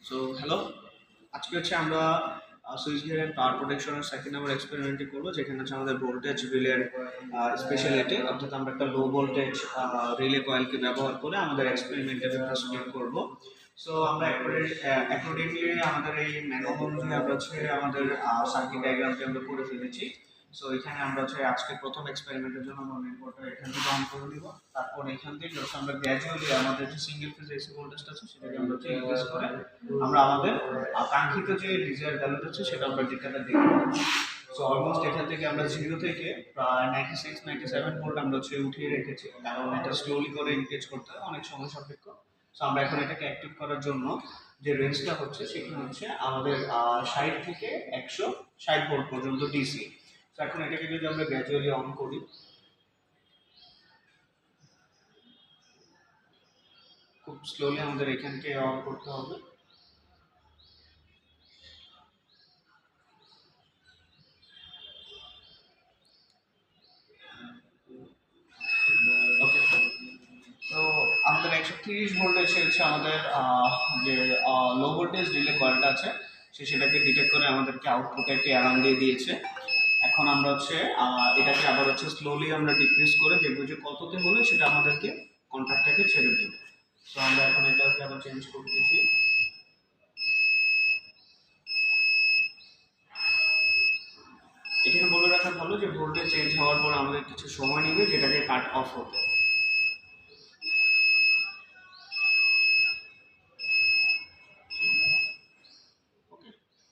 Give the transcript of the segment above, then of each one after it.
So hello, আজকে হচ্ছে আমরা সুইচ গিয়ার অ্যান্ড পাওয়ার প্রোটেকশনের সেকেন্ড নাম্বার এক্সপেরিমেন্টটি করবো, যেখানে হচ্ছে আমাদের ভোল্টেজ রিলের স্পেশালিটি, অর্থাৎ আমরা একটা লো ভোল্টেজ রিলে কয়েলকে ব্যবহার করে আমাদের এক্সপেরিমেন্টে স্প্লিট করবো। সো আমরা অ্যাকর্ডিংলি আমাদের এই ম্যানুয়াল অনুযায়ী আমরা হচ্ছে আমাদের সার্কিট ডায়াগ্রামটি আমরা করে ফেলেছি। সো এখানে আমরা হচ্ছে আজকে প্রথম এক্সপেরিমেন্টের জন্য আমরা ইনপুটটা এখান থেকে অন করে নিব। তারপর এখান থেকে হচ্ছে আমরা গ্র্যাজুয়ালি আমাদের যে সিঙ্গেল ফেজ এসি ভোল্টেজটা আছে সেটাকে আমরা হচ্ছে ইনক্রিজ করে আমরা আমাদের কাঙ্ক্ষিত যে ডিজায়ার ভ্যালুটা আছে সেটা আমরা ডিকাটা দেখব। সো অলমোস্ট এখান থেকে আমরা 0 থেকে প্রায় 96-97 ভোল্ট আমরা হচ্ছে উঠিয়ে রেখেছি, কারণ এটা স্লোলি করে এনগেজ করতে হয়, অনেক সময় সাপেক্ষ। সো আমরা এখন এটাকে অ্যাক্টিভ করার জন্য যে রেঞ্জটা হচ্ছে সেখানে হচ্ছে আমাদের 60 থেকে 160 ভোল্ট পর্যন্ত ডিসি। তো এখন এটাকে যদি আমরা গ্র্যাজুয়ালি অন করি, খুব স্লোলি আমাদের এখানকে অন করতে হবে। ওকে, তো আমাদের 130 ভোল্টেজ হচ্ছে আমাদের যে লো ভোল্টেজ রিলে কয়েলটা আছে সেটাকে ডিটেক্ট করে আমাদেরকে আউটপুটে একটি অ্যালার্ম দিয়ে দিয়েছে। এখন আমরা হচ্ছে এটাকে আবার হচ্ছে স্লোলি আমরা ডিক্রিজ করে দেখবো যে কততে হলে সেটা আমাদেরকে কন্ট্রাক্টটাকে ছেড়ে দেবে। তো আমরা এখন এটাকে আবার চেঞ্জ করতেছি। এখানে বলে রাখা ভালো যে ভোল্টেজ চেঞ্জ হওয়ার পর আমাদের কিছু সময় নেবে যেটাকে কাট অফ হতে।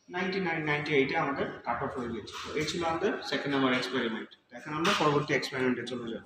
99-98 আমাদের কাট অফ হয়ে গেছে। তো এই ছিল আমাদের সেকেন্ড নাম্বার এক্সপেরিমেন্ট। এখন আমরা পরবর্তী এক্সপেরিমেন্টে চলে যাব।